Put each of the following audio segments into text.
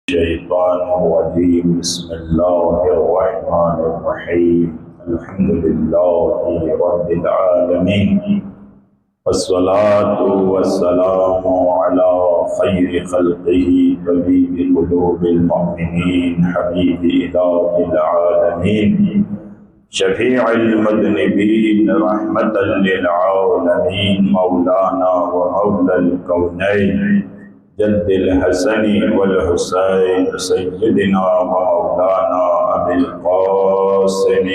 الشيطان الرجيم بسم الله الرحمن الرحيم الحمد لله رب العالمين والصلاة والسلام على خير خلقه طبيب قلوب المؤمنين حبيب إله العالمين شفيع المذنبين رحمة للعالمين مولانا ومولى الكونين جد الحسن والحسين سيدنا ومولانا أبي القاسم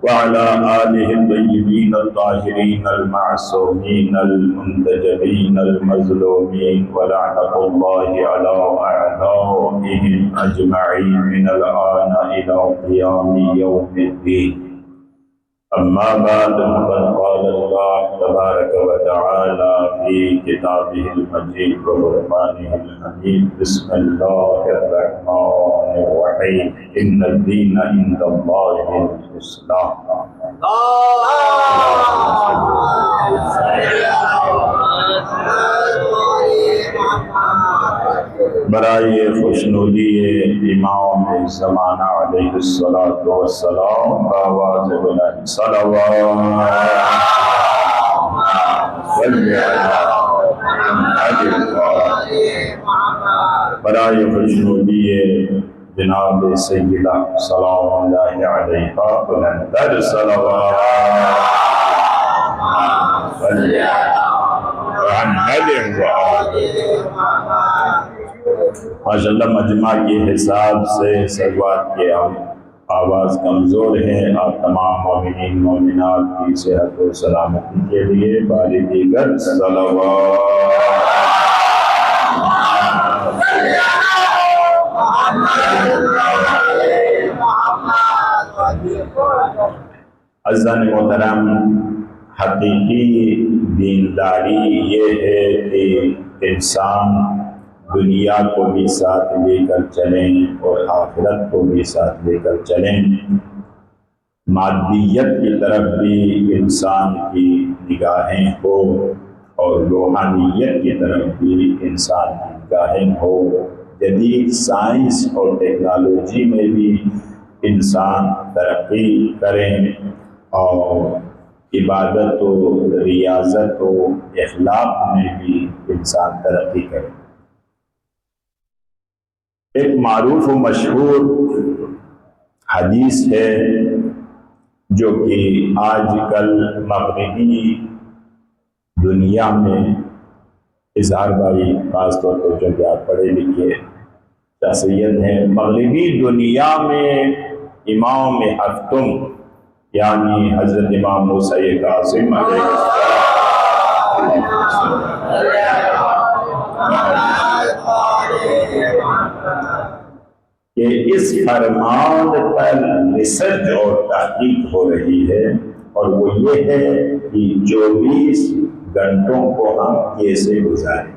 وعلى آله الطيبين الطاهرين المعصومين المنتجبين المظلومين ولعنة الله على أعدائهم أجمعين من الآن إلى قيام يوم الدين أما بعد فقد قال الله تبارك وتعالى في كتابه المجيد وفرقانه الحميد بسم الله الرحمن الرحيم إن الدين عند الله الإسلام برائے خوشنودی امام زمانہ علیہ الصلوۃ والسلام آواز بلند برائے خوشنودی جناب سیدہ سلام اللہ علیہ بلندر صلوات ماشاءاللہ مجمع کے حساب سے صلوات کے آواز کمزور ہے. آپ تمام مومنین مومنات کی صحت و سلامتی کے لیے باری دیگر صلوات. عزیزان محترم، حقیقی دینداری یہ ہے کہ انسان دنیا کو بھی ساتھ لے کر چلیں اور آخرت کو بھی ساتھ لے کر چلیں. مادیت کی طرف بھی انسان کی نگاہیں ہو اور روحانیت کی طرف بھی انسان کی نگاہیں ہو. جدید سائنس اور ٹیکنالوجی میں بھی انسان ترقی کریں اور عبادت و ریاضت و اخلاق میں بھی انسان ترقی کرے. ایک معروف و مشہور حدیث ہے جو کہ آج کل مغربی دنیا میں اظہار بھائی خاص طور پر جو کہ آپ پڑھے لکھے شخصیت ہیں، مغربی دنیا میں امام ہفتم یعنی حضرت امام موسیٰ کاظم علیہ کہ اس فرمان پر ریسرچ اور تحقیق ہو رہی ہے، اور وہ یہ ہے کہ 24 گھنٹوں کو ہم کیسے گزاریں.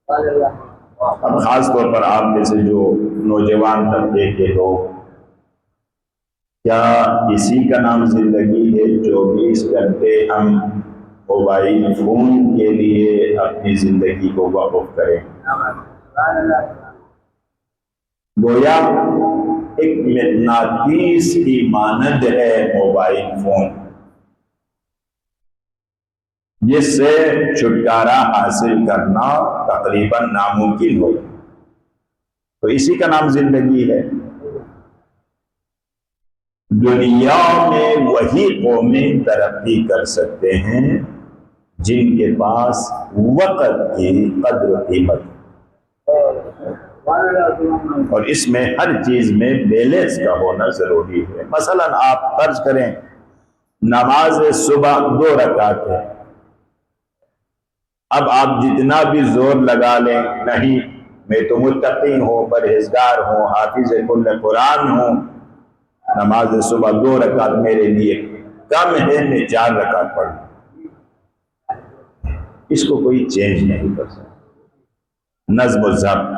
اب خاص طور پر آپ میں سے جو نوجوان طبقے کے لوگ، کیا اسی کا نام زندگی ہے؟ 24 گھنٹے ہم موبائل فون کے لیے اپنی زندگی کو وقف کریں. گویا ایک مغناطیس کی مانند ہے موبائل فون، جس سے چھٹکارا حاصل کرنا تقریباً ناممکن ہو. تو اسی کا نام زندگی ہے. دنیا میں وہی قومیں ترقی کر سکتے ہیں جن کے پاس وقت کی قدر و قیمت، اور اس میں ہر چیز میں بیلنس کا ہونا ضروری ہے. مثلا آپ فرض کریں نماز صبح 2 رکعت ہے. اب آپ جتنا بھی زور لگا لیں، نہیں میں تو متقی ہوں، پرہیزگار ہوں، حافظ کل قرآن ہوں، نماز صبح 2 رکعت میرے لیے کم ہے، میں 4 رکعت پڑھوں، اس کو کوئی چینج نہیں کر سکتا. نظم و ضبط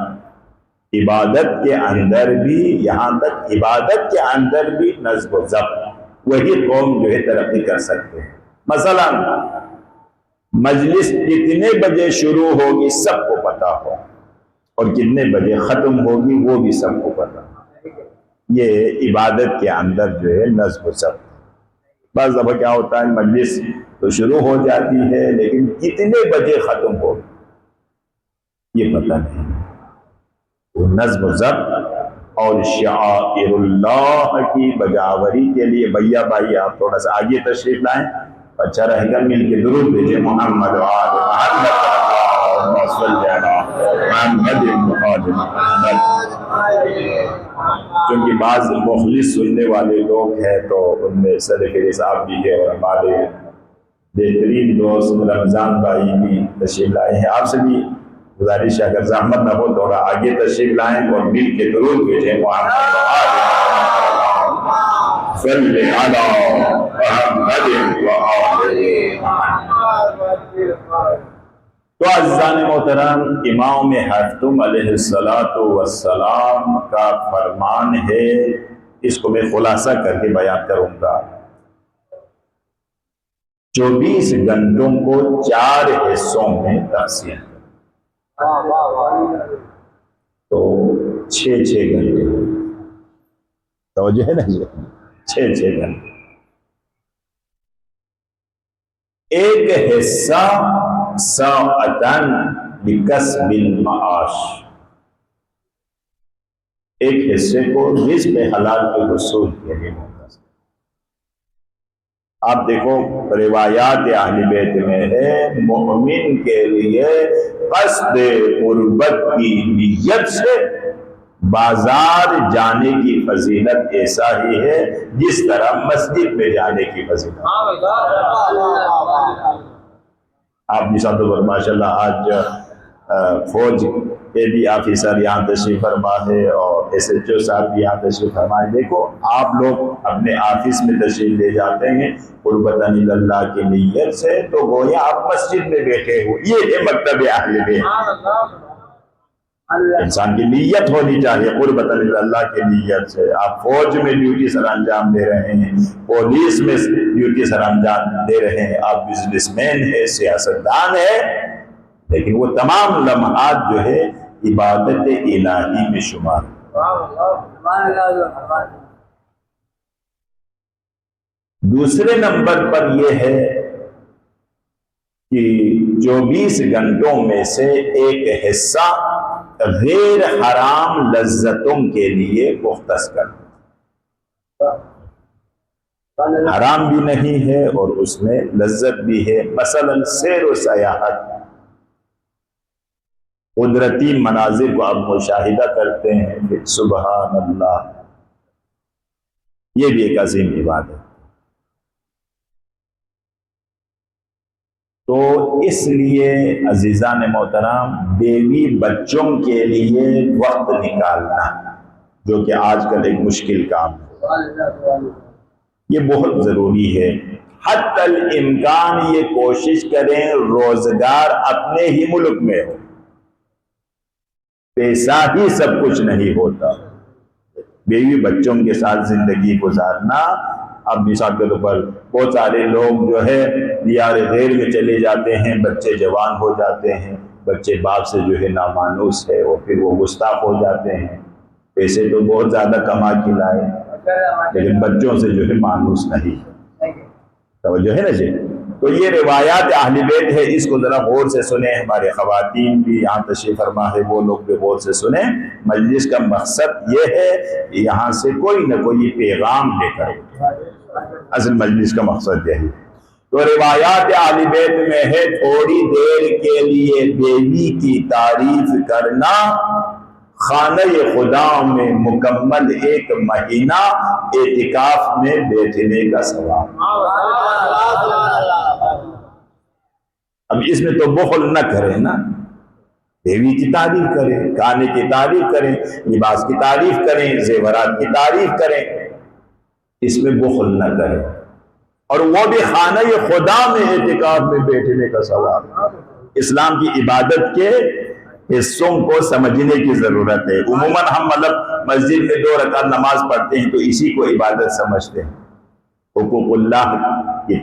عبادت کے اندر بھی، یہاں تک عبادت کے اندر بھی نظم و ضبط، وہی قوم جو ہے ترقی کر سکتے ہیں۔ مثلا مجلس کتنے بجے شروع ہوگی سب کو پتا ہو، اور کتنے بجے ختم ہوگی وہ بھی سب کو پتا ہو۔ یہ عبادت کے اندر جو ہے نظم و ضبط۔ بعض دفعہ کیا ہوتا ہے مجلس تو شروع ہو جاتی ہے لیکن کتنے بجے ختم ہوگی یہ پتہ نہیں۔ نظم و ضبط اور شعائر اللہ کی بجاوری کے لیے بھیا بھائی آپ تھوڑا سا آگے تشریف لائیں، اچھا رہے گا مل کے درود بھیجیں محمد و آل محمد صلی محمد۔ کیونکہ بعض مخلص سننے والے لوگ ہیں تو ان میں صدقے صاحب بھی ہے اور ہمارے بہترین دوست رمضان بھائی بھی تشریف لائے ہیں۔ آپ سے بھی گزارش ہے اگر زحمت نہ ہو تھوڑا آگے تشریف لائیں اور مل کے درود بھیجیں محمد صلی علی محمد و آل محمد۔ تو عزیزان محترم، امام ہفتم علیہ السلام کا فرمان ہے، اس کو میں خلاصہ کر کے بیان کروں گا۔ 24 گھنٹوں کو 4 حصوں میں تقسیم تو 6 گھنٹے توجہ ہے نا جی، 6 گھنٹے۔ ایک حصہ ساعتن بکسب المعاش، ایک حصے کو رزق حلال کے حصول کے لیے مختص۔ آپ دیکھو روایات اہل بیت میں ہے مومن کے لیے قصد قربت کی نیت سے بازار جانے کی فضیلت ایسا ہی ہے جس طرح مسجد میں جانے کی فضیلت۔ آپ جس پر ماشاءاللہ آج فوج کے بھی آفیسر یہاں تشریف فرما ہے اور ایس ایچ او صاحب بھی یہاں تشریف فرمائے۔ دیکھو آپ لوگ اپنے آفس میں تشریف لے جاتے ہیں قربتاً اللہ کی نیت سے، تو گویا آپ مسجد میں بیٹھے ہو۔ یہ ہے مکتب اہل بیت۔ انسان کی نیت ہونی چاہیے قربتاً اللہ کی نیت سے۔ آپ فوج میں ڈیوٹی سر انجام دے رہے ہیں، پولیس میں ڈیوٹی سر انجام دے رہے ہیں، آپ بزنس مین ہیں، سیاستدان ہیں، لیکن وہ تمام لمحات جو ہے عبادت الہی میں شمار۔ دوسرے نمبر پر یہ ہے کہ 24 گھنٹوں میں سے ایک حصہ غیر حرام لذتوں کے لیے مختص کر، حرام بھی نہیں ہے اور اس میں لذت بھی ہے۔ مثلا سیر و سیاحت، قدرتی مناظر کو آپ مشاہدہ کرتے ہیں کہ سبحان اللہ، یہ بھی ایک عظیم عبادت۔ تو اس لیے عزیزان محترم بیوی بچوں کے لیے وقت نکالنا، جو کہ آج کل ایک مشکل کام ہے، یہ بہت ضروری ہے۔ حتی الامکان یہ کوشش کریں روزگار اپنے ہی ملک میں ہو، پیسہ ہی سب کچھ نہیں ہوتا۔ بیوی بچوں کے ساتھ زندگی گزارنا، اب مثال کے طور پر بہت سارے لوگ جو ہے دیار غیر میں چلے جاتے ہیں، بچے جوان ہو جاتے ہیں، بچے باپ سے جو ہے نامانوس ہے اور پھر وہ گستاخ ہو جاتے ہیں۔ پیسے تو بہت زیادہ کما کے لائے لیکن بچوں سے جو ہے مانوس نہیں۔ توجہ ہے نا جی؟ تو یہ روایات اہل بیت ہے، اس کو ذرا غور سے سنیں۔ ہمارے خواتین بھی یہاں تشریف فرما ہے، وہ لوگ بھی غور سے سنیں۔ مجلس کا مقصد یہ ہے کہ یہاں سے کوئی نہ کوئی پیغام لے کر، اصل مجلس کا مقصد یہی۔ تو روایات اہل بیت میں ہے تھوڑی دیر کے لیے بیوی کی تعریف کرنا، خانہ خدا میں مکمل 1 مہینہ اعتکاف میں بیٹھنے کا ثواب۔ اب اس میں تو بخل نہ کریں نا، بیوی کی تعریف کریں، کھانے کی تعریف کریں، لباس کی تعریف کریں، زیورات کی تعریف کریں، اس میں بخل نہ کریں، اور وہ بھی خانہ خدا میں اعتکاف میں بیٹھنے کا ثواب۔ اسلام کی عبادت کے حصوں کو سمجھنے کی ضرورت ہے۔ عموماً ہم مسجد میں 2 رکعت نماز پڑھتے ہیں تو اسی کو عبادت سمجھتے ہیں، حقوق اللہ کی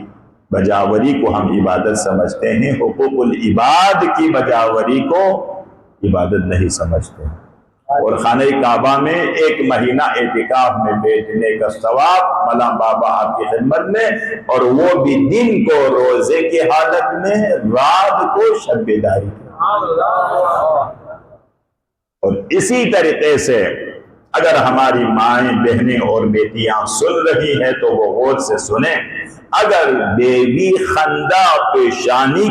بجاوری کو ہم عبادت سمجھتے ہیں، حقوق العباد کی بجاوری کو عبادت نہیں سمجھتے ہیں۔ اور خانہ کعبہ میں 1 مہینہ اعتکاف میں بیٹھنے کا ثواب مولانا بابا آپ کی خدمت میں، اور وہ بھی دن کو روزے کی حالت میں، رات کو شب بیداری کی۔ اور اسی طریقے سے اگر ہماری مائیں، بہنیں اور بیٹیاں سن رہی ہیں تو وہ غور سے سنیں، اگر بیوی خندہ پیشانی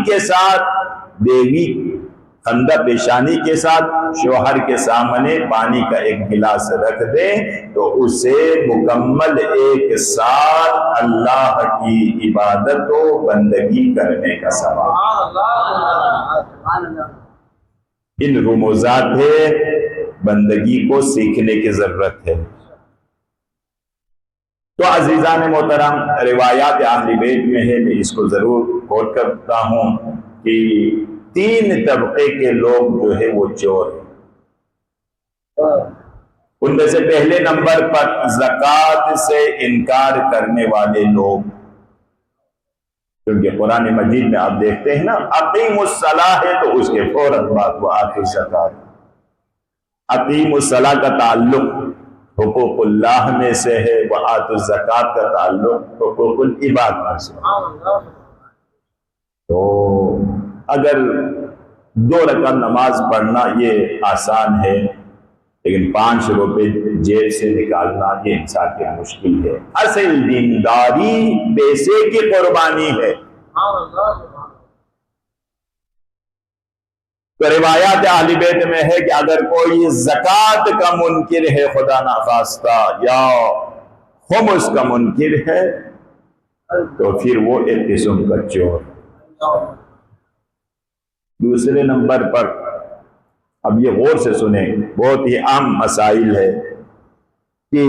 کے ساتھ شوہر کے سامنے پانی کا ایک گلاس رکھ دے تو اسے مکمل 1 سال اللہ کی عبادت و بندگی کرنے کا ثواب۔ ان رموزات بندگی کو سیکھنے کی ضرورت ہے۔ تو عزیزان محترم، روایات اہل بیت میں ہے، میں اس کو ضرور کوٹ کرتا ہوں کہ 3 طبقے کے لوگ جو ہے وہ چور ہیں۔ ان میں سے پہلے نمبر پر زکوٰۃ سے انکار کرنے والے لوگ، کیونکہ قرآن مجید میں آپ دیکھتے ہیں نا، اقیم الصلاۃ ہے تو اس کے فوراً بعد وہ آتی زکوٰۃ۔ اقیم الصلاۃ کا تعلق حقوق اللہ میں سے ہے، وآتوا الزکوٰۃ کا تعلق حقوق العباد میں سے ہے۔ تو اگر 2 رکعت نماز پڑھنا یہ آسان ہے، لیکن 5 روپے جیب سے نکالنا یہ انسان کے مشکل ہے۔ اصل دینداری پیسے کی قربانی ہے۔ تو روایات اہل بیت میں ہے کہ اگر کوئی زکوٰۃ کا منکر ہے خدا نخواستہ، یا خمس کا منکر ہے، تو پھر وہ ایک قسم کا چور۔ دوسرے نمبر پر، اب یہ غور سے سنیں، بہت ہی عام مسائل ہے کہ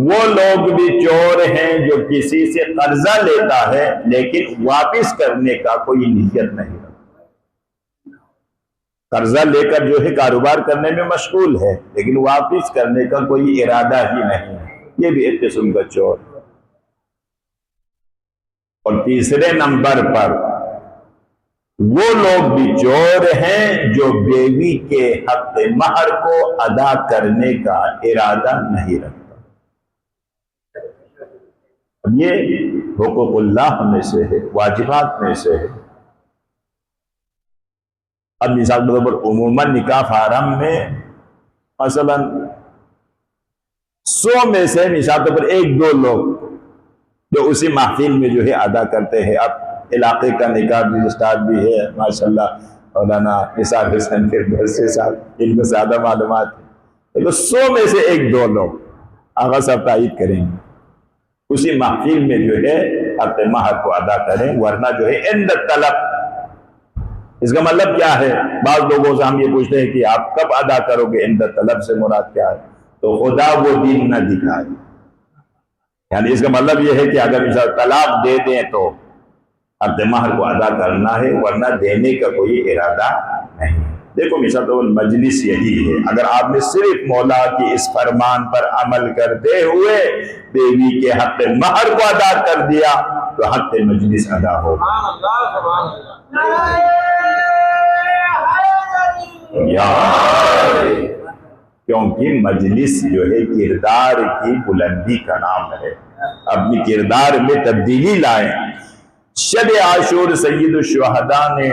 وہ لوگ بھی چور ہیں جو کسی سے قرضہ لیتا ہے لیکن واپس کرنے کا کوئی نیت نہیں رکھتا۔ قرضہ لے کر جو ہے کاروبار کرنے میں مشغول ہے لیکن واپس کرنے کا کوئی ارادہ ہی نہیں ہے، یہ بھی ایک قسم کا چور۔ اور تیسرے نمبر پر وہ لوگ بھی چور ہیں جو بیوی کے حق مہر کو ادا کرنے کا ارادہ نہیں رکھتا۔ یہ حقوق اللہ میں سے ہے، واجبات میں سے ہے۔ اب مثال کے طور پر عموماً نکاح حرام میں مثلا 100 میں سے مثال کے طور پر 1-2 لوگ جو اسی محفل میں جو ہے ادا کرتے ہیں۔ اب علاقے کا نکاح رجسٹرار بھی ہے ماشاءاللہ، مولانا نثار حسین فردوسی صاحب، ان کو زیادہ معلومات ہے، تو 100 میں سے 1-2 لوگ آغا صاحب تائید کریں گے، اسی محفل میں جو ہے حق مہر کو ادا کریں، ورنہ جو ہے عند طلب۔ اس کا مطلب کیا ہے؟ بعض لوگوں سے ہم یہ پوچھتے ہیں کہ آپ کب ادا کرو گے، عند طلب سے مراد کیا ہے؟ تو خدا وہ دین نہ دکھائے، یعنی اس کا مطلب یہ ہے کہ اگر مثال طلاق دے دیں تو حق مہر کو ادا کرنا ہے، ورنہ دینے کا کوئی ارادہ نہیں۔ دیکھو مثال تو مجلس یہی ہے، اگر آپ نے صرف مولا کی اس فرمان پر عمل کرتے ہوئے بیوی کے حق مہر کو ادا کر دیا تو حق مجلس ادا ہوگا۔ کیونکہ مجلس جو ہے کردار کی بلندی کا نام ہے، اپنی کردار میں تبدیلی لائیں۔ شب عاشور سید الشہداء نے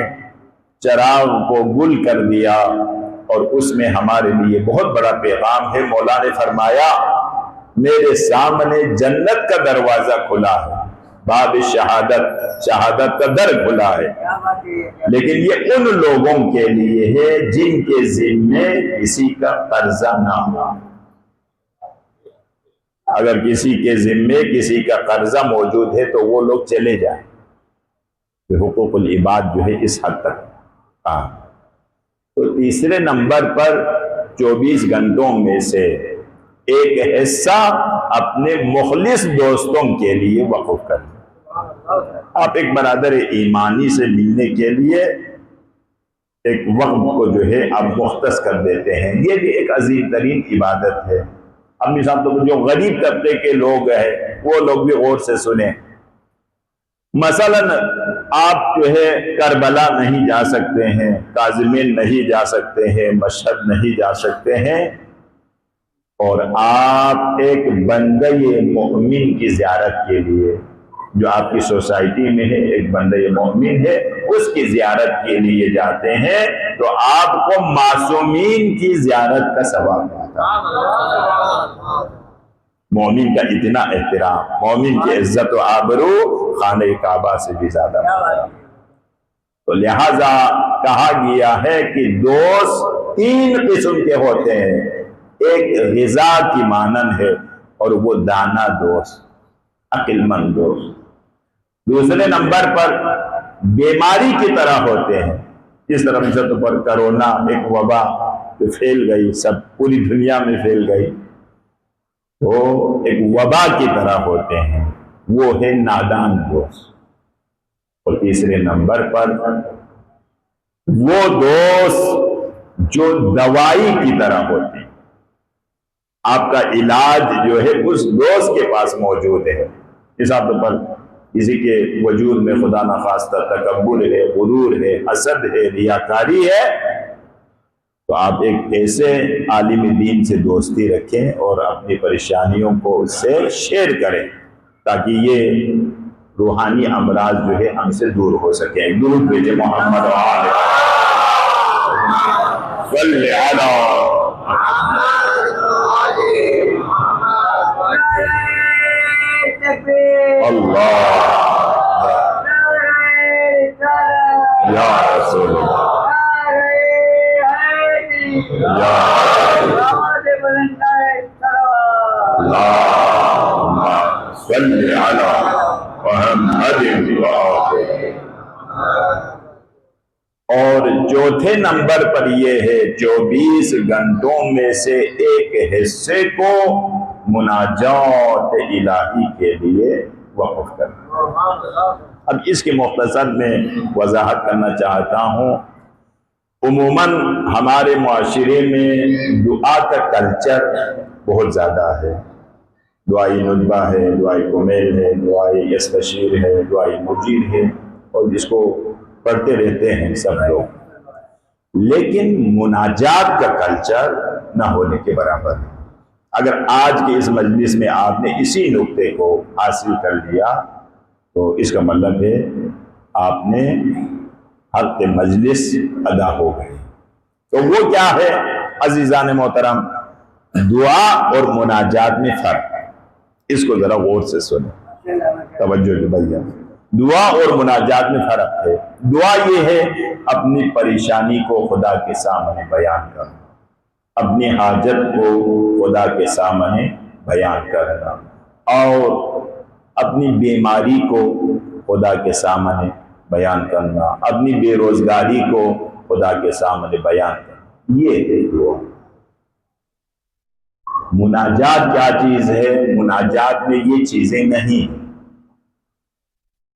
چراغ کو گل کر دیا، اور اس میں ہمارے لیے بہت بڑا پیغام ہے۔ مولا نے فرمایا میرے سامنے جنت کا دروازہ کھلا ہے، باب شہادت کا در کھلا ہے، لیکن یہ ان لوگوں کے لیے ہے جن کے ذمے کسی کا قرضہ نہ ہو۔ اگر کسی کے ذمے کسی کا قرضہ موجود ہے تو وہ لوگ چلے جائیں، کہ حقوق العباد جو ہے اس حد تک۔ تو تیسرے نمبر پر 24 گھنٹوں میں سے ایک حصہ اپنے مخلص دوستوں کے لیے وقف کریں۔ آپ ایک برادر ایمانی سے ملنے کے لیے ایک وقت کو جو ہے آپ مختص کر دیتے ہیں، یہ بھی ایک عظیم ترین عبادت ہے۔ اب مثال تو جو غریب طبقے کے لوگ ہیں وہ لوگ بھی غور سے سنیں. مثلا آپ جو ہے کربلا نہیں جا سکتے ہیں، کاظمین نہیں جا سکتے ہیں، مشہد نہیں جا سکتے ہیں، اور آپ ایک بندہ مومن کی زیارت کے لیے جو آپ کی سوسائٹی میں ہے، ایک بندہ مومن ہے، اس کی زیارت کے لیے جاتے ہیں تو آپ کو معصومین کی زیارت کا ثواب ملتا ہے. مومن کا اتنا احترام، مومن کی عزت و آبرو خانہ کعبہ سے بھی زیادہ ہے. تو لہذا کہا گیا ہے کہ دوست 3 قسم کے ہوتے ہیں. ایک غذا کی مانند ہے اور وہ دانا دوست، عقل مند دوست. دوسرے نمبر پر بیماری کی طرح ہوتے ہیں، جس طرح مثال پر کرونا ایک وبا جو پھیل گئی، سب پوری دنیا میں پھیل گئی، تو ایک وبا کی طرح ہوتے ہیں، وہ ہے نادان دوست. اور تیسرے نمبر پر وہ دوست جو دوائی کی طرح ہوتے ہیں، آپ کا علاج جو ہے اس دوست کے پاس موجود ہے. مثال پر کسی کے وجود میں خدا نخواستہ تکبر ہے، غرور ہے، حسد ہے، ریاکاری ہے، تو آپ ایک ایسے عالم دین سے دوستی رکھیں اور اپنی پریشانیوں کو اس سے شیئر کریں تاکہ یہ روحانی امراض جو ہے ہم سے دور ہو سکیں. درود بھیجے محمد صلی علی اللہ یا رسول اللہ یا اللہم صلی علی محمد. اور چوتھے نمبر پر یہ ہے 24 گھنٹوں میں سے ایک حصے کو مناجات الہی کے لیے وقف کرنا. اب اس کے مختصر میں وضاحت کرنا چاہتا ہوں. عموماً ہمارے معاشرے میں دعا کا کلچر بہت زیادہ ہے. دعائی ندبہ ہے، دعائی کمیل ہے، دعائی یستشیر ہے، دعائی مجیر ہے، اور جس کو پڑھتے رہتے ہیں سب لوگ. لیکن مناجات کا کلچر نہ ہونے کے برابر ہے. اگر آج کے اس مجلس میں آپ نے اسی نقطے کو حاصل کر لیا تو اس کا مطلب ہے آپ نے حق مجلس ادا ہو گئی. تو وہ کیا ہے عزیزان محترم؟ دعا اور مناجات میں فرق ہے. اس کو ذرا غور سے سنیں، توجہ جو بھیا. دعا اور مناجات میں فرق ہے. دعا یہ ہے اپنی پریشانی کو خدا کے سامنے بیان کرنا، اپنی حاجت کو خدا کے سامنے بیان کرنا، اور اپنی بیماری کو خدا کے سامنے بیان کرنا، اپنی بے روزگاری کو خدا کے سامنے بیان کرنا. یہ ہے دعا. مناجات کیا چیز ہے؟ مناجات میں یہ چیزیں نہیں،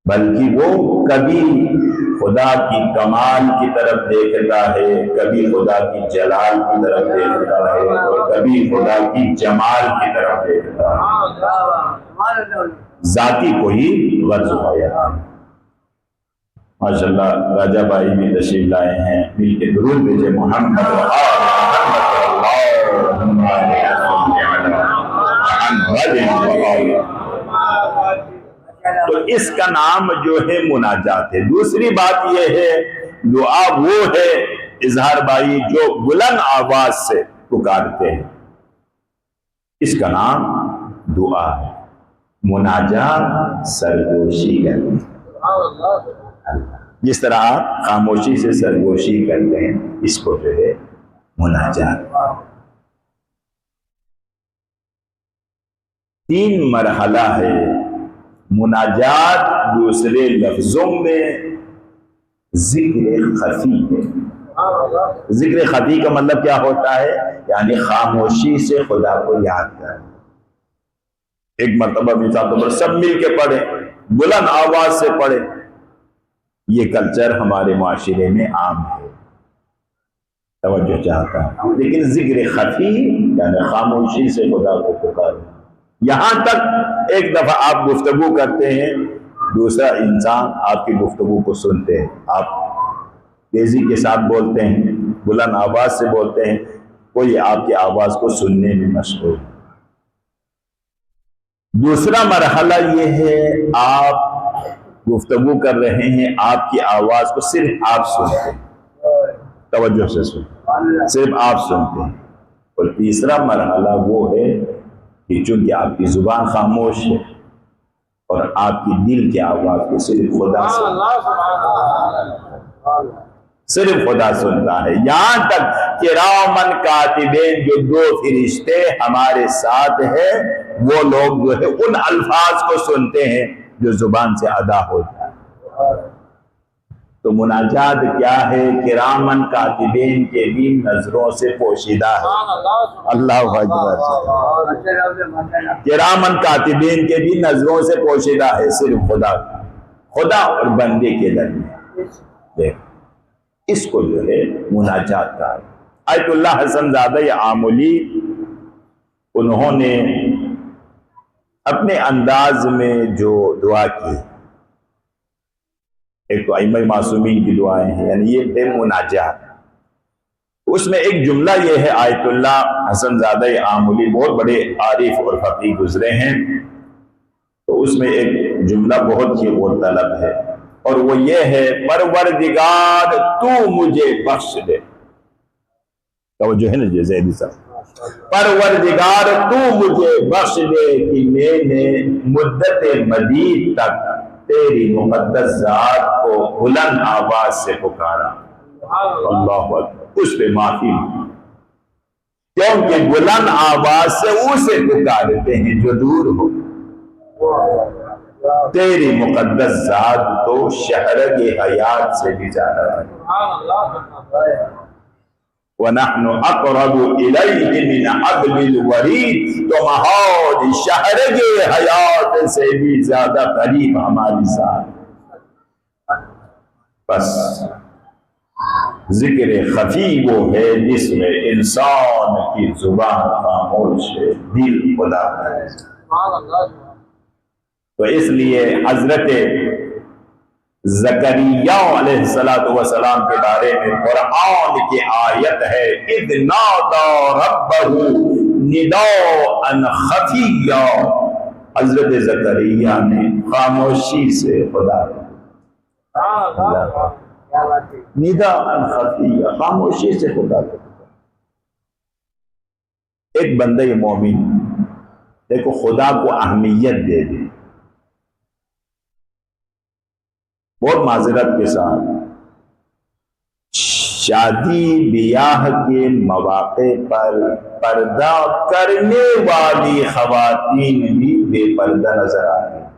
بلکہ وہ کبھی خدا کی کمال کی طرف دیکھتا ہے، کبھی خدا کی جلال کی طرف دیکھتا ہے، اور کبھی خدا کی جمال کی طرف دیکھتا ہے. ذاتی کوئی غرض ہوا. ماشاءاللہ راجہ بھائی بھی تشریف لائے ہیں، مل کے درود بھیجے محمد تو اس کا نام جو ہے مناجات ہے. دوسری بات یہ ہے دعا وہ ہے اظہار بھائی جو بلند آواز سے پکارتے ہیں، اس کا نام دعا ہے. مناجات سرگوشی کرتے ہیں، جس طرح آپ خاموشی سے سرگوشی کرتے ہیں، اس کو جو ہے مناجات. 3 مرحلہ ہے. مناجات دوسرے لفظوں میں ذکر خفی ہے. ذکر خفی کا مطلب کیا ہوتا ہے؟ یعنی خاموشی سے خدا کو یاد کرنا. ایک مرتبہ مثال طور پر سب مل کے پڑھیں، بلند آواز سے پڑھیں. یہ کلچر ہمارے معاشرے میں عام ہے. توجہ چاہتا ہوں، لیکن ذکر خفی یعنی خاموشی سے خدا کو پکارو. یہاں تک ایک دفعہ آپ گفتگو کرتے ہیں، دوسرا انسان آپ کی گفتگو کو سنتے ہیں، آپ تیزی کے ساتھ بولتے ہیں، بلند آواز سے بولتے ہیں، کوئی آپ کی آواز کو سننے میں مشغول. دوسرا مرحلہ یہ ہے آپ گفتگو کر رہے ہیں، آپ کی آواز کو صرف آپ سنتے ہیں، توجہ سے سنتے، صرف آپ سنتے ہیں. اور تیسرا مرحلہ وہ ہے کہ چونکہ آپ کی زبان خاموش ہے اور آپ کی دل کی آواز کو صرف خدا سنتا ہے. یہاں تک کرامن کاتبین جو دو فرشتے ہمارے ساتھ ہیں، وہ لوگ جو ہے ان الفاظ کو سنتے ہیں جو زبان سے ادا ہوتا ہے. تو مناجات کیا ہے؟ کرامن کاتبین کے بھی نظروں سے پوشیدہ ہے. اللہ اکبر. کرامن کاتبین کے بھی نظروں سے پوشیدہ ہے، صرف خدا اور بندے کے درمیان. دیکھ اس کو جو ہے مناجات کا ہے. آیت اللہ حسن زادہ آملی انہوں نے اپنے انداز میں جو دعا کی، ایک تو ائمہ معصومین کی دعائیں ہیں، یعنی یہ ہے مناجات. اس میں ایک جملہ یہ ہے، آیت اللہ حسن زادہ آملی بہت بڑے عارف اور فقیہ گزرے ہیں، تو اس میں ایک جملہ بہت ہی غور طلب ہے، اور وہ یہ ہے، پروردگار تو مجھے بخش دے. توجہ ہے نا جی زیدی صاحب، پروردگار تو مجھے بخش دے کہ میں نے مدت مدید تک تیری مقدس ذات کو بلند آواز سے پکارا. اللہ اکبر. اس پہ معافی مانگی، کیونکہ بلند آواز سے اسے پکارتے ہیں جو دور ہو. تیری مقدس ذات تو شہرگ حیات سے بھی زیادہ ہے. وَنَحْنُ أَقْرَبُ إِلَيْهِ مِنْ حَبْلِ الْوَرِيدِ، تو ماحول شہرگ حیات سے بھی زیادہ قریب ہماری ذات. بس ذکر خفی وہ ہے جس میں انسان کی زبان خاموش ہے، دل خدا ہے. تو اس لیے حضرت زکریا علیہ السلام کے بارے میں قرآن کی آیت ہے، اذ نادا ربہ نداء خفیا. حضرت زکریا نے خاموشی سے خدا نداء خفیا، خاموشی سے خدا کو. ایک بندہ مومن دیکھو خدا کو اہمیت دے دے، بہت معذرت کے ساتھ شادی بیاہ کے مواقع پر پردہ کرنے والی خواتین بھی بے پردہ نظر آتی ہیں،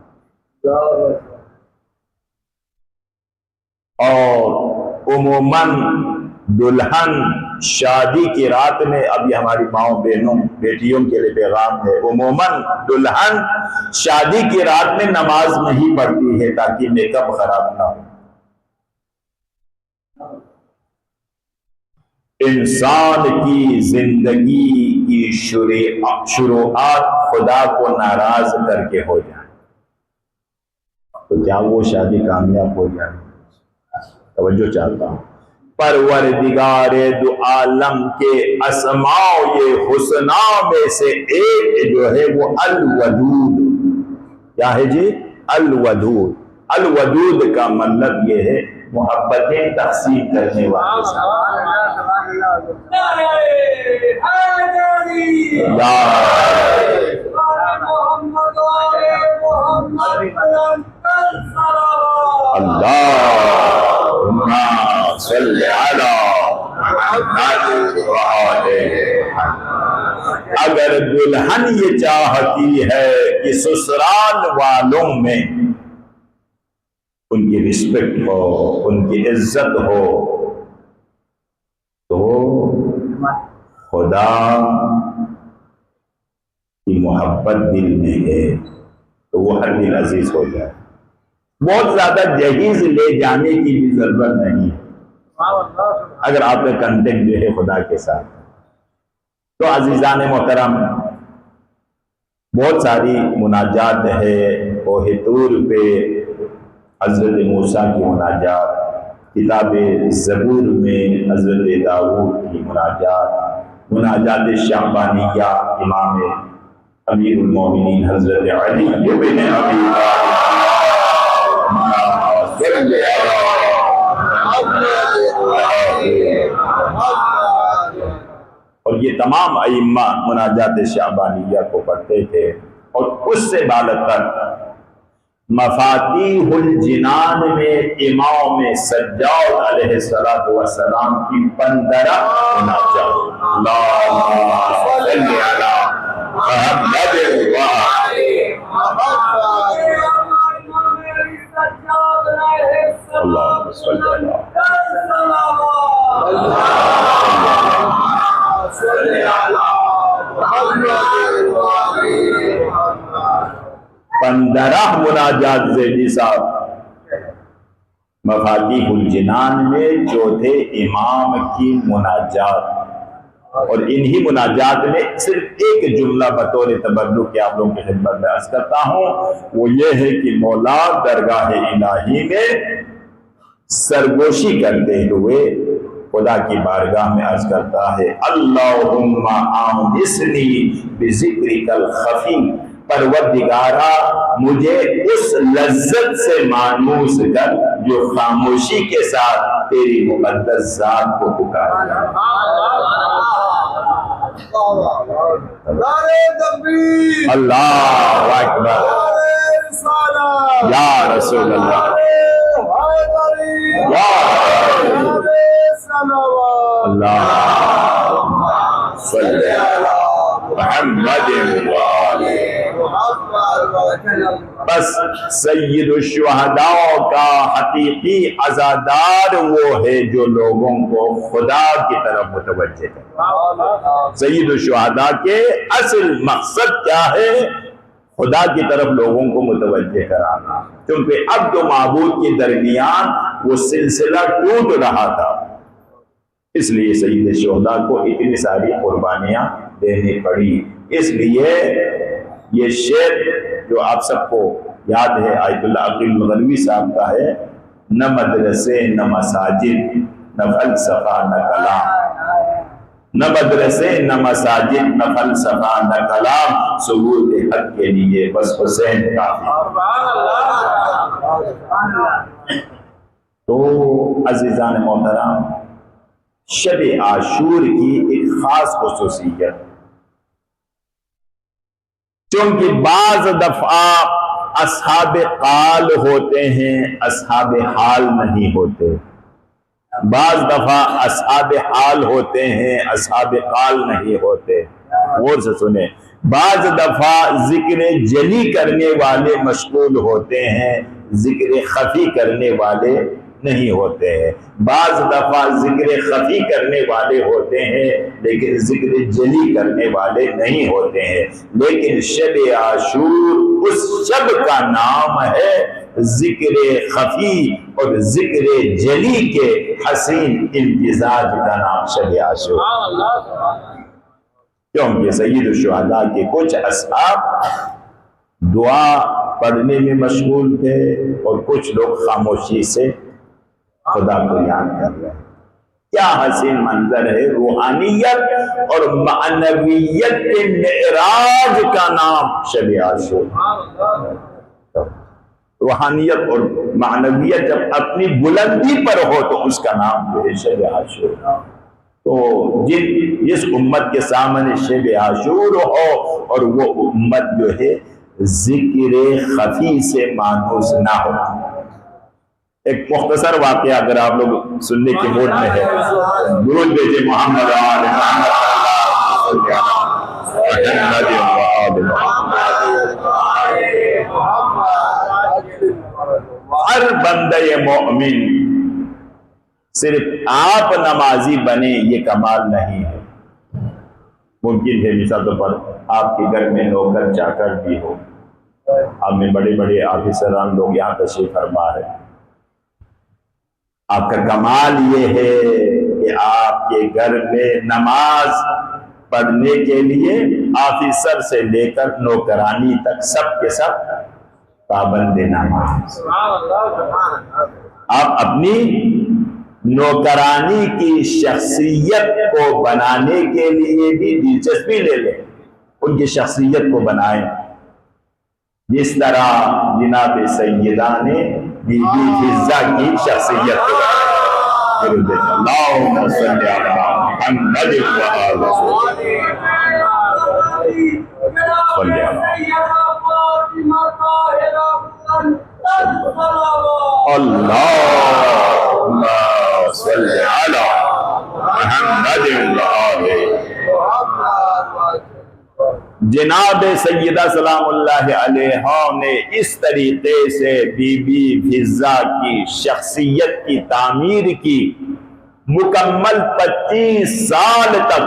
اور عموماً دلہن شادی کی رات میں، اب یہ ہماری ماؤں بہنوں بیٹیوں کے لیے پیغام ہے، عموماً دلہن شادی کی رات میں نماز نہیں پڑھتی ہے تاکہ میک اپ خراب نہ ہو. انسان کی زندگی کی شروعات خدا کو ناراض کر کے ہو جائے تو کیا وہ شادی کامیاب ہو جائے؟ توجہ چاہتا ہوں. پروردگار دو عالم کے اسماء حسنا میں سے ایک جو ہے وہ الودود. کیا ہے جی؟ الودود. الودود کا مطلب یہ ہے محبتیں تقسیم کرنے والے. اللہم صلی علی محمد وآلہ. اگر دلہن یہ چاہتی ہے کہ سسرال والوں میں ان کی رسپیکٹ ہو، ان کی عزت ہو، تو خدا کی محبت دل میں ہے تو وہ ہر دل عزیز ہو جائے. بہت زیادہ جہیز لے جانے کی بھی ضرورت نہیں ہے. اگر آپ کا کنٹیکٹ جو ہے خدا کے ساتھ. تو عزیزان محترم، بہت ساری مناجات ہے. کوہ طور پہ حضرت موسیٰ کی مناجات، کتاب زبور میں حضرت داؤد کی مناجات، مناجات شعبانیہ امام امیر المومنین حضرت علی بن ابی اور یہ تمام ائمہ مناجات شعبانیہ کو پڑھتے تھے. اور اس سے بالغ تر مفاتیح الجنان میں امام سجاد علیہ السلام کی 15 مناجات. اللہم صلی علی محمد اللہم صلی علی 15 مناجات زیدی صاحب مفاتیح الجنان میں چوتھے امام کی مناجات. اور انہی مناجات میں صرف ایک جملہ بطور تبرک کے آپ لوگوں کی خدمت میں عرض کرتا ہوں، وہ یہ ہے کہ مولا درگاہ الہی میں سرگوشی کرتے ہوئے خدا کی بارگاہ میں عرض کرتا ہے، اللہم آنسنی بذکرک الخفی، پروردگارا مجھے اس لذت سے مانوس کر جو خاموشی کے ساتھ تیری مقدس ذات کو پکارا. اللہ اکبر، یا رسول اللہ، یا اللہم صلی علی محمد وآلہ. بس سید الشہداء کا حقیقی عزادار وہ ہے جو لوگوں کو خدا کی طرف متوجہ ہے. سید الشہداء کے اصل مقصد کیا ہے؟ خدا کی طرف لوگوں کو متوجہ کرانا. کیونکہ عبد و معبود کے درمیان وہ سلسلہ ٹوٹ رہا تھا، اس لیے سید الشہداء کو اتنی ساری قربانیاں دینی پڑی. اس لیے یہ شعر جو آپ سب کو یاد ہے آیت اللہ عقیل الغنوی صاحب کا ہے، نہ مدرسے نہ مساجد نہ فلسفہ نہ کلام، نہ مدرسے نہ مساجد نہ فلسفہ نہ کلام، ثبوت حق کے لیے بس حسین کافی. تو عزیزان محترم، شب عاشور کی ایک خاص خصوصیت، چونکہ بعض دفعہ اصحاب قال ہوتے ہیں، اصحاب حال نہیں ہوتے. بعض دفعہ اصحاب حال ہوتے ہیں، اصحاب قال نہیں ہوتے. غور سے سنیں، بعض دفعہ ذکر جلی کرنے والے مشغول ہوتے ہیں، ذکر خفی کرنے والے نہیں ہوتے ہیں. بعض دفعہ ذکر خفی کرنے والے ہوتے ہیں لیکن ذکر جلی کرنے والے نہیں ہوتے ہیں. لیکن شب عاشور اس شب کا نام ہے ذکر خفی اور ذکر جلی کے حسین امتزاج کا نام شب عاشور. کیونکہ سید الشہداء کے کچھ اصحاب دعا پڑھنے میں مشغول تھے اور کچھ لوگ خاموشی سے خدا کو یاد کر رہے ہیں. کیا حسین منظر ہے! روحانیت اور معنویت کے معراج کا نام شب عاشور. روحانیت اور معنویت جب اپنی بلندی پر ہو تو اس کا نام جو ہے شب عاشور. تو جس امت کے سامنے شب عاشور ہو اور وہ امت جو ہے ذکر خفی سے مانوس نہ ہو. ایک مختصر واقعہ اگر آپ لوگ سننے کے موڈ میں ہے، درود بھیجے محمد آل ہر بندہ مومن صرف آپ نمازی بنے یہ کمال نہیں ہے. ممکن ہے مثال طور پر آپ کے گھر میں نوکر چاکر بھی ہو، آپ میں بڑے بڑے آفیسران لوگ یہاں تشریف فرما ہے، آپ کا کمال یہ ہے کہ آپ کے گھر میں نماز پڑھنے کے لیے آفیسر سے لے کر نوکرانی تک سب کے سب پابند نماز. آپ اپنی نوکرانی کی شخصیت کو بنانے کے لیے بھی دلچسپی لے لیں، ان کی شخصیت کو بنائیں، جس طرح جناب سیدہ نے بی بی حفصہ کی شخصیت کو بنایا. اللہم صلی علی محمد وآل صلی اللہم صلی علی محمد وآل. جناب سیدہ سلام اللہ علیہ نے اس طریقے سے بی بی حفصہ کی شخصیت کی تعمیر کی. مکمل 25 سال تک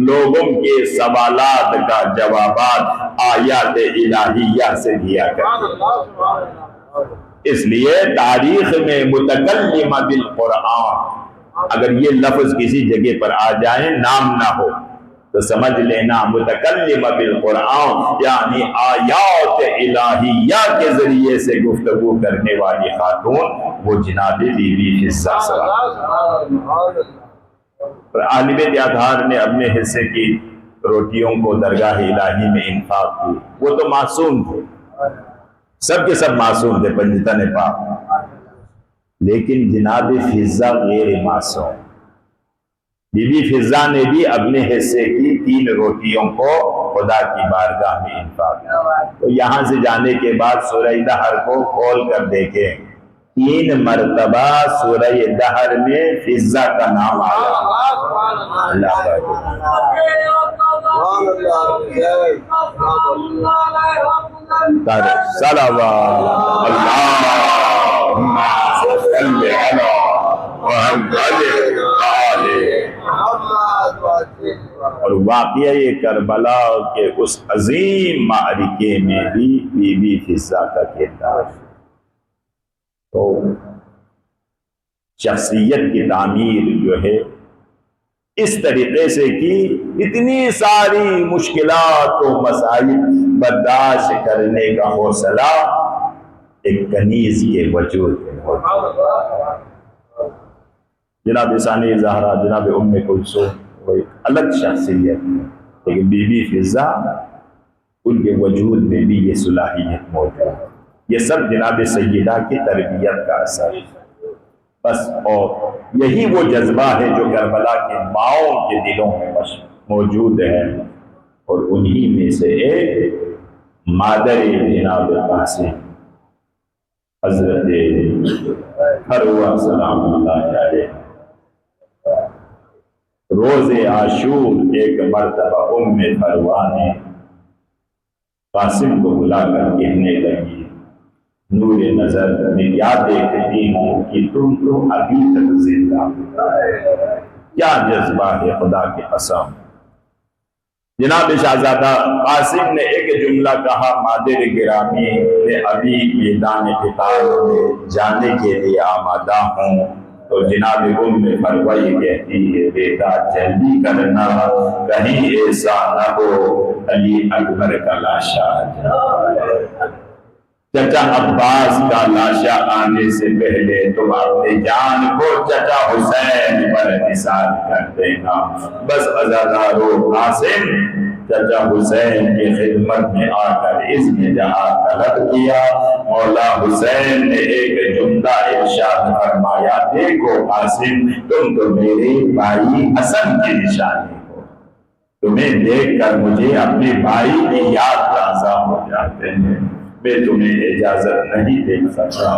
لوگوں کے سوالات کا جوابات آیات الہیہ سے دیا کرتے. اس لیے تاریخ میں متکلمہ بالقرآن، اگر یہ لفظ کسی جگہ پر آ جائے نام نہ ہو تو سمجھ لینا متکلمہ بالقرآن یعنی آیات الہیہ کے ذریعے سے گفتگو کرنے والی خاتون وہ جناب بی بی حفصہ سلام. عالم دیادھار نے اپنے حصے کی روٹیوں کو درگاہ الہی میں انفاق کی. وہ تو معصوم تھے، سب کے سب معصوم تھے، پنجتن پاک، لیکن جناب حفصہ غیر معصوم. بی بی حفصہ نے بھی اپنے حصے کی 3 روٹیوں کو خدا کی بارگاہ میں انفاق کیا. تو یہاں سے جانے کے بعد سورہ دہر کو کھول کر دیکھیں، 3 مرتبہ سورہ دہر میں حفصہ کا نام آیا. اللہ صلوات اللہم صلی علی محمد وآلہ. اور واقعہ یہ کربلا کے اس عظیم معرکے میں بھی بی بی حفصہ کا کردار. تو شخصیت کی تعمیر جو ہے اس طریقے سے کی، اتنی ساری مشکلات و مسائل برداشت کرنے کا حوصلہ ایک کنیز کے وجود میں ہوتا. جناب ثانی زہرا، جناب ام کلثوم وہ ایک الگ شخصیت ہے، لیکن بی بی حفصہ ان کے وجود میں بھی یہ صلاحیت موجود ہے. یہ سب جناب سیدہ کی تربیت کا اثر ہے بس. اور یہی وہ جذبہ ہے جو کربلا کے ماؤں کے دلوں میں موجود ہے، اور انہی میں سے ایک مادر جناب قاسم حضرت حروہ سلام اللہ علیہ. روز عاشور ایک مرتبہ ام حروہ نے قاسم کو بلا کر کہنے لگی، نور نظر میں کیا دیکھتی ہوں کہ تم تو ابھی تک زندہ ہو. کیا جذبہ ہے خدا کی قسم. جناب شہزادہ قاسم نے ایک جملہ کہا، مادر گرامی میں ابھی میدان قتال میں جانے کے لیے آمادہ ہوں. تو جناب ام حروہ یہ کہتی ہے، بیٹا جلدی کرنا، کہیں ایسا نہ ہو علی اکبر کا لاشا آ جائے. چچا عباس کا لاشا آنے سے پہلے تم اپنے جان کو چچا حسین پر نثار کر دینا. بس عزادارو قاسم چچا حسین کی خدمت میں آ کر اذن جہاں طلب کیا. مولا حسین نے ایک جملہ ارشاد فرمایا، دیکھو قاسم تم تو میرے بھائی حسن کی نشانی ہو، تمہیں دیکھ کر مجھے اپنے بھائی کی یاد تازہ ہو جاتے ہیں، میں تمہیں اجازت نہیں دے سکتا.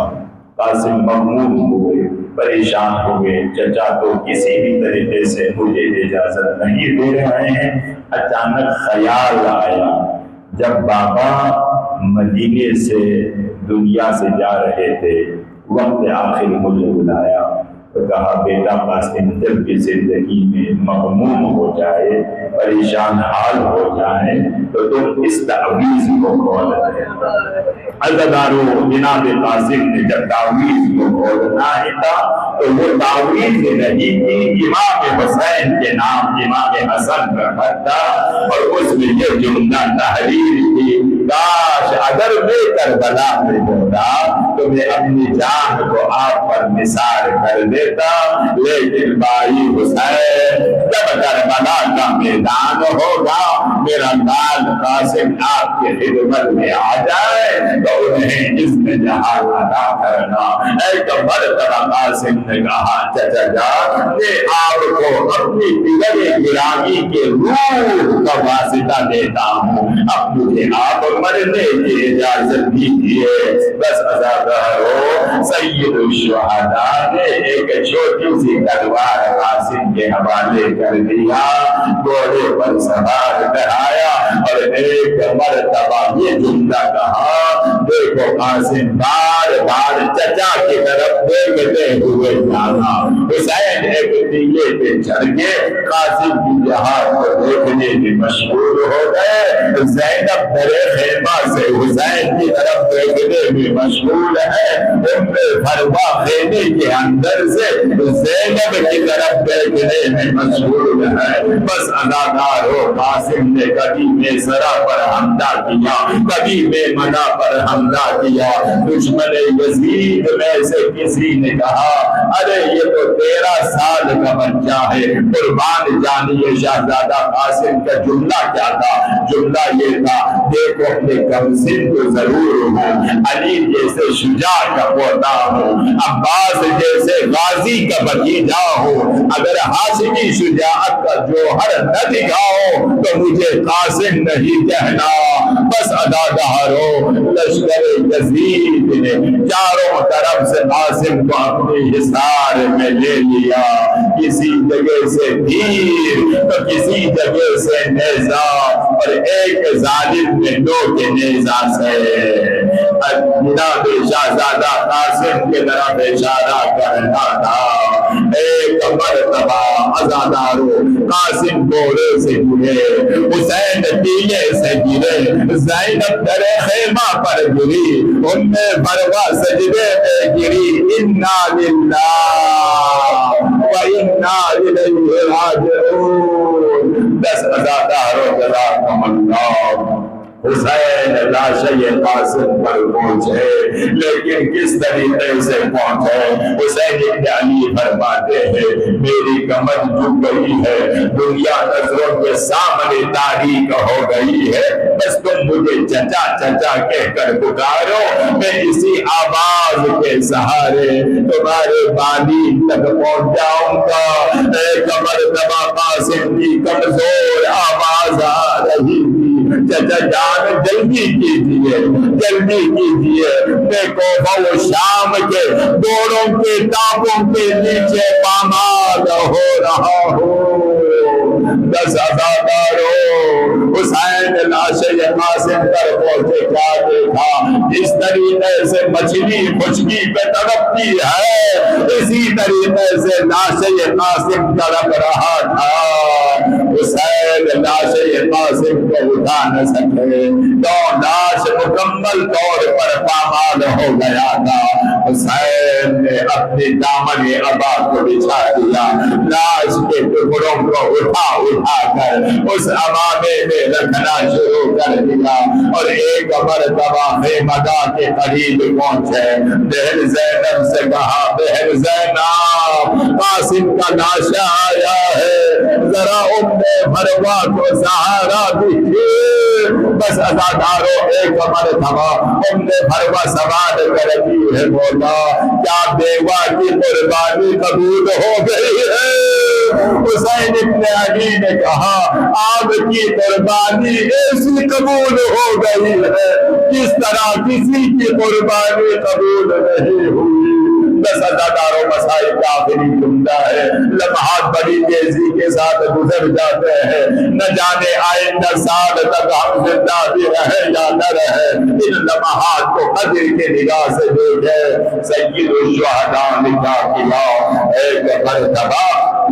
قاسم مغموم ہوئے، پریشان ہوئے، چچا تو کسی بھی طریقے سے مجھے اجازت نہیں دے رہے ہیں. اچانک خیال آیا، جب بابا مدینے سے دنیا سے جا رہے تھے، وقت آخر مجھے بلایا، تو کہا بیٹا قاسم جب بھی زندگی میں مغموم ہو جائے، پریشان حال ہو جائے تو تم اس تعویذ کو کھول دے۔ عزادارو جناب قاسم نے جب تعویذ کو کھولنا ہی تھا تو وہ تعویذ نہیں تھی، امام حسین کے نام امام حسن کا خط تھا اور اس میں یہ جملہ تحریر تھی، کاش اگر میں کربلا میں ہوتا تو میں اپنی جان کو آپ پر نثار کر دیتا، لیکن بھائی حسین جب کربلا کا میدان ہوگا میرا لال قاسم آپ کی خدمت میں آ جائے تو انہیں اذن جہاں ادا کرنا۔ ایک مرتبہ قاسم نے کہا چچا جان میں آپ کو اپنی پدر گرامی کے روح کا واسطہ دیتا ہوں، اب مجھے آپ مرنے کی اجازت دیجیے۔ بس عزادارو سید الشہداء نے ایک چھوٹی سی تلوار قاسم کے حوالے کر دیا، گھوڑے پر سوار کرایا اور ایک مرتبہ یہ جملہ کہا، دیکھو قاسم بار بار چچا کی طرف دیکھتے ہوئے جانا۔ حسین ایک ٹیلے پہ چڑھ کے قاسم کی جہاد کو دیکھنے میں مشغول ہو گئے، زینب درے خیمہ سے حسین کی طرف دیکھنے میں مشغول ہے، فروا خیمے کے اندر سے زینب کی طرف دیکھنے میں مشغول ہے۔ بس عزادار ہو قاسم نے کبھی میسرا پر حملہ کیا، کبھی میمنہ پر حملہ کیا۔ دشمن یزید میں سے کسی نے کہا ارے یہ تو 13 سال کا بچہ ہے، قربان جانیے شہزادہ قاسم کا جملہ کیا تھا؟ جملہ یہ تھا دیکھو اپنے کم سن تو ضرور ہوں، علی جیسے شجاع کا پوتا ہوں، عباس جیسے غازی کا بھتیجا ہوں، اگر ہاشمی شجاعت کا جوہر نہ دکھاؤ تو مجھے قاسم نہیں کہنا۔ بس عزادارو لشکر یزید نے چاروں طرف سے قاسم کو اپنی حصار میں لے لیا، کسی جگہ سے تیر تو کسی جگہ سے نیزہ، اور ایک ظالم نے نوک نیزہ سے جناب شہزادہ قاسم کی طرف اشارہ کرنا تھا۔ ایک مرتبہ عزادارو قاسم گھوڑے سے گرے، حسین ٹیلے سے گرے، زینب در خیمہ پر گری، ام فروا سجدے میں گری، انا للہ و انا الیہ راجعون۔ 10 عزادارو جزاکم اللہ۔ حسین لاشِ قاسم پر پہنچے، لیکن کس طریقے سے پہنچے؟ حسین ابن علی فرماتے ہیں میری کمر جھک گئی ہے، دنیا نظروں کے سامنے تاریک ہو گئی ہے، بس تم مجھے چچا چچا کہہ کر پکارو، میں اسی آواز کے سہارے تمہارے بالین تک پہنچ جاؤں گا۔ ایک مرتبہ قاسم کی کمزور آواز آ رہی تھی، چچا جان جلدی کیجئے، جلدی کیجئے، میں کوفہ و شام کے دوڑوں کے ٹاپوں کے نیچے پامال ہو رہا ہوں۔ 10 عزادارو حسین لاشِ قاسم پر پہنچے، کیا دیکھا؟ جس طریقے سے مچھلی خشکی پہ تڑپتی ہے اسی طریقے سے لاشِ قاسم تڑپ رہا تھا۔ حسین لاشِ قاسم کو اٹھا نہ سکے تو لاش مکمل طور پر پامال ہو گیا تھا۔ حسین نے اپنی دامن عبا کو بچھا دیا، لاش کے ٹکڑوں کو اٹھا کر اس عبامے میں رکھنا شروع کر دیا، اور ایک مرتبہ خیمگاہ کے قریب پہنچے، بہن زینب سے کہا بہن زینب قاسم کا لاشا آیا ہے، ذرا ام فروا کو سہارا دیجیے۔ بس عزادارو ایک مرتبہ ام فروا سوال کرتی ہے مولا کیا بیوہ کی قربانی قبول ہو گئی ہے؟ حسین ابن علی نے کہا آپ کی قربانی ایسی قبول ہو گئی ہے جس طرح کسی کی قربانی قبول نہیں ہوئی۔ 10 عزادارو مسائل کا آخری جملہ ہوتا ہے، لمحات بڑی تیزی کے ساتھ گزر جاتے ہیں، نہ جانے آئندہ سال تک ہم زندہ بھی رہے یا نہ رہے، ان لمحات کو قدر کے نگاہ سے دیکھے۔ سید الشہداء نے کیا کیا؟ ایک مرتبہ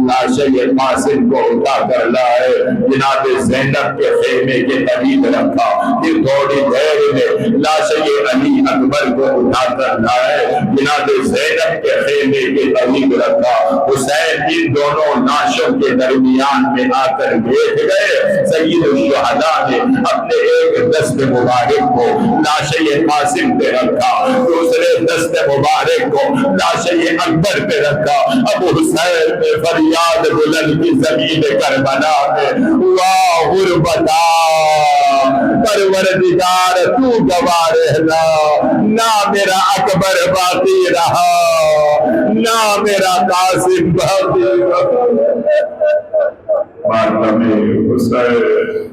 لاش قاسم کو اٹھا کر لائے، جناب زینب کے خیمے کے قریب رکھا، پھر تھوڑی دیر میں لاش علی اکبر کو اٹھا کر لائے، جناب زینب کے خیمے کے قریب رکھا۔ حسین ان دونوں لاشوں کے درمیان میں آ کر بیٹھ گئے۔ سید الشہداء نے اپنے ایک دست مبارک کو لاش قاسم پہ رکھا، دوسرے دست مبارک کو لاش اکبر پہ رکھا۔ ابو حسین نے فریاد بلند کی زمین کربلا میں، واہ غربتا پروردگار تو گواہ رہنا، نہ میرا اکبر باقی رہا نہ میرا قاسم باقی رہا۔ ماتم حسین